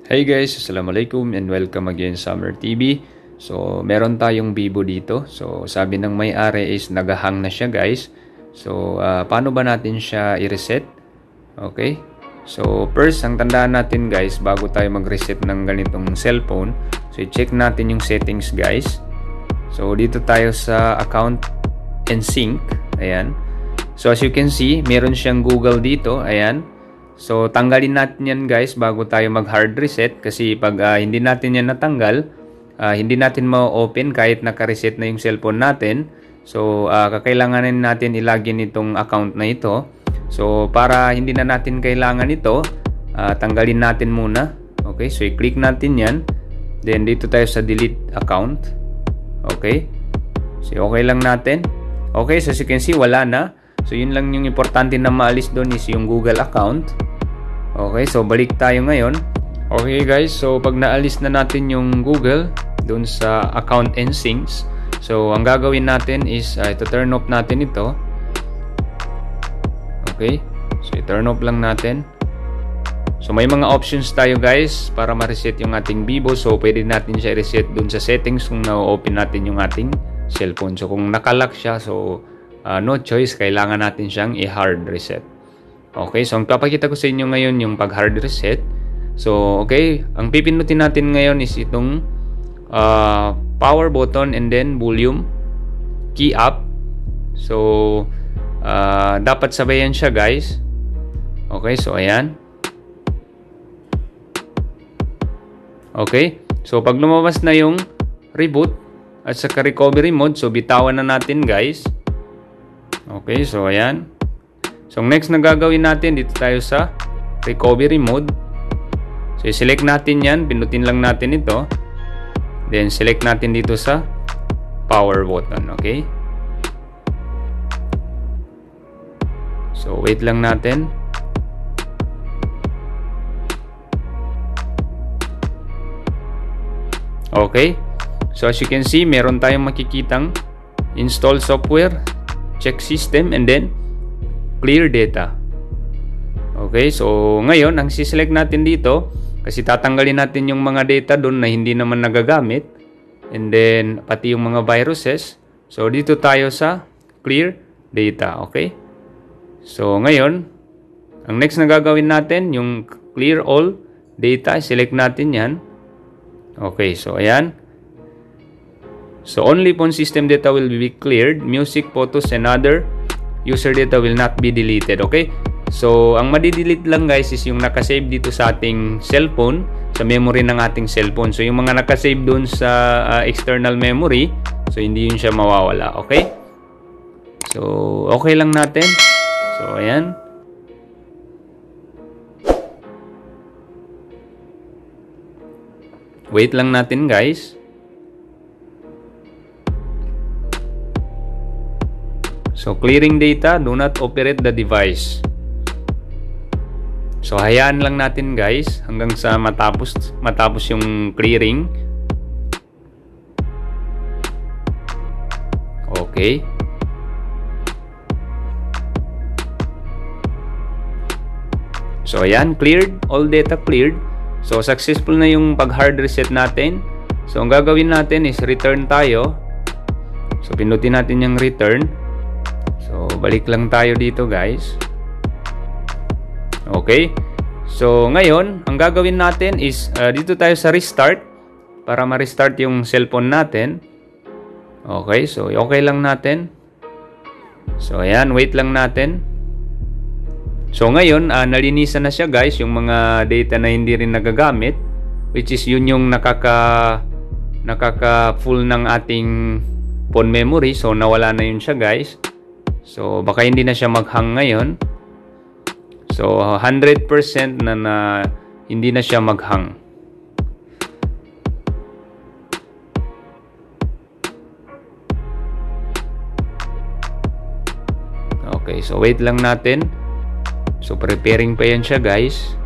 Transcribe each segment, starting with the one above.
Hey guys, Assalamualaikum and welcome again sa Summer TV. So, meron tayong Vivo dito. So, sabi ng may-ari is nagahang na siya guys. So, paano ba natin siya i-reset? Okay. So, first, ang tandaan natin guys, bago tayo mag-reset ng ganitong cellphone, so i-check natin yung settings guys. So, dito tayo sa account and sync. Ayan. So, as you can see, meron siyang Google dito. Ayan. So, tanggalin natin yan guys bago tayo mag-hard reset kasi pag hindi natin yan natanggal, hindi natin ma-open kahit naka-reset na yung cellphone natin. So, kakailanganin natin ilagin itong account na ito. So, para hindi na natin kailangan ito, tanggalin natin muna. Okay, so i-click natin yan. Then, dito tayo sa delete account. Okay. So, okay lang natin. Okay, so as you can see, wala na. So, yun lang yung importante na maalis doon is yung Google account. Okay, so balik tayo ngayon. Okay guys, so pag naalis na natin yung Google doon sa account and syncs, so ang gagawin natin is ito, turn off natin ito. Okay, so i-turn off lang natin. So may mga options tayo guys para ma-reset yung ating Vivo. So pwede natin siya i-reset doon sa settings kung na-open natin yung ating cellphone. So kung nakalock siya, so no choice, kailangan natin siyang i-hard reset. Okay, so ang papakita ko sa inyo ngayon yung pag-hard reset. So, okay, ang pipindutin natin ngayon is itong power button and then volume key up. So, dapat sabayan siya guys. Okay, so ayan. Okay, so pag lumabas na yung reboot at saka recovery mode, so bitawan na natin guys. Okay, so ayan. So, next na gagawin natin, dito tayo sa recovery mode. So, i-select natin yan. Pindutin lang natin ito. Then, select natin dito sa power button. Okay? So, wait lang natin. Okay? So, as you can see, meron tayong makikitang install software, check system, and then clear data. Okay, so ngayon ang siselect natin dito kasi tatanggalin natin yung mga data doon na hindi naman nagagamit, and then pati yung mga viruses. So dito tayo sa clear data. Okay, so ngayon ang next na gagawin natin yung clear all data. Select natin yan. Okay, so ayan. So only phone system data will be cleared. Music, photos, and other user data will not be deleted. Okay, so ang madi-delete lang guys is yung nakasave dito sa ating cellphone, sa memory ng ating cellphone. So yung mga nakasave dun sa external memory, so hindi yun siya mawawala. Okay, so okay lang natin. So ayan. Wait lang natin guys. So, clearing data, do not operate the device. So, hayaan lang natin guys hanggang sa matapos yung clearing. Okay. So, ayan, cleared. All data cleared. So, successful na yung pag-hard reset natin. So, ang gagawin natin is return tayo. So, pindutin natin yung return. So, balik lang tayo dito guys. Okay. So, ngayon, ang gagawin natin is dito tayo sa restart para ma-restart yung cellphone natin. Okay. So, okay lang natin. So, ayan. Wait lang natin. So, ngayon, nalinisan na siya guys yung mga data na hindi rin nagagamit, which is yun yung nakaka-full ng ating phone memory. So, nawala na yun siya guys. So, baka hindi na siya mag-hang ngayon. So, 100% na hindi na siya mag-hang. Okay, so wait lang natin. So, preparing pa yan siya guys.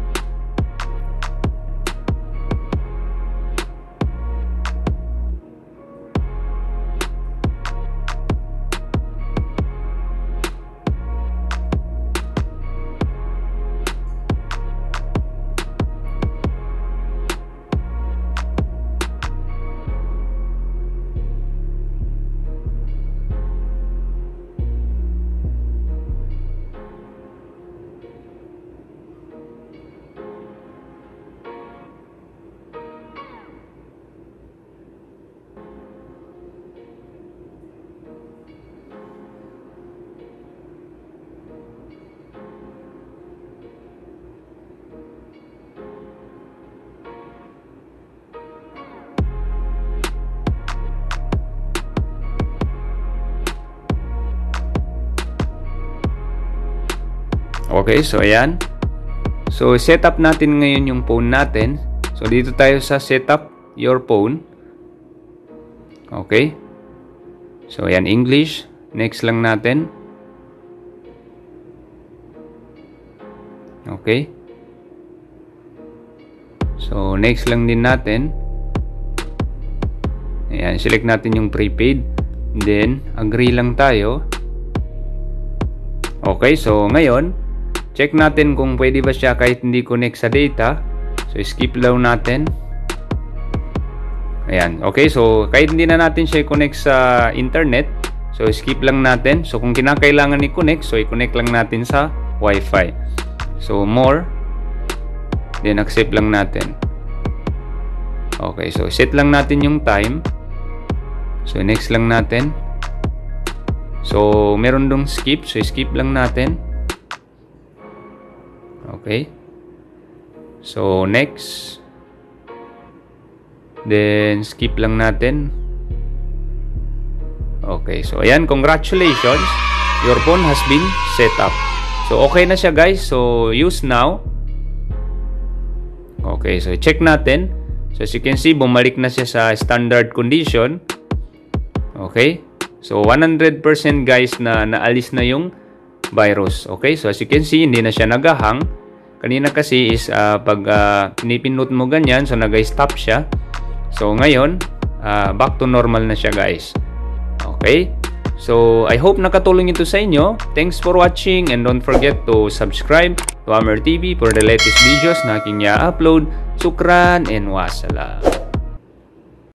Okay, so ayan. So setup natin ngayon yung phone natin. So dito tayo sa setup your phone. Okay. So ayan, English. Next lang natin. Okay. So next lang din natin. Ayan, select natin yung prepaid. Then agree lang tayo. Okay, so ngayon check natin kung pwede ba siya kahit hindi connect sa data. So skip lang natin. Ayan, okay, so kahit hindi na natin siya i-connect sa internet, so skip lang natin. So kung kinakailangan i-connect, so i-connect lang natin sa Wi-Fi. So more, then accept lang natin. Okay, so set lang natin yung time. So next lang natin. So meron dong skip, so skip lang natin. Okay. So next. Then skip lang natin. Okay, so ayan, congratulations. Your phone has been set up. So okay na siya guys. So use now. Okay, so check natin. So as you can see, bumalik na siya sa standard condition. Okay. So 100% guys na naalis na yung virus. Okay, so as you can see, hindi na siya nagahang. Kanina kasi is pag pinipindot mo ganyan, so nag-stop siya. So ngayon, back to normal na siya guys. Okay? So I hope nakatulong ito sa inyo. Thanks for watching and don't forget to subscribe to Hammer TV for the latest videos na aking i-upload. Sukran and wassalam.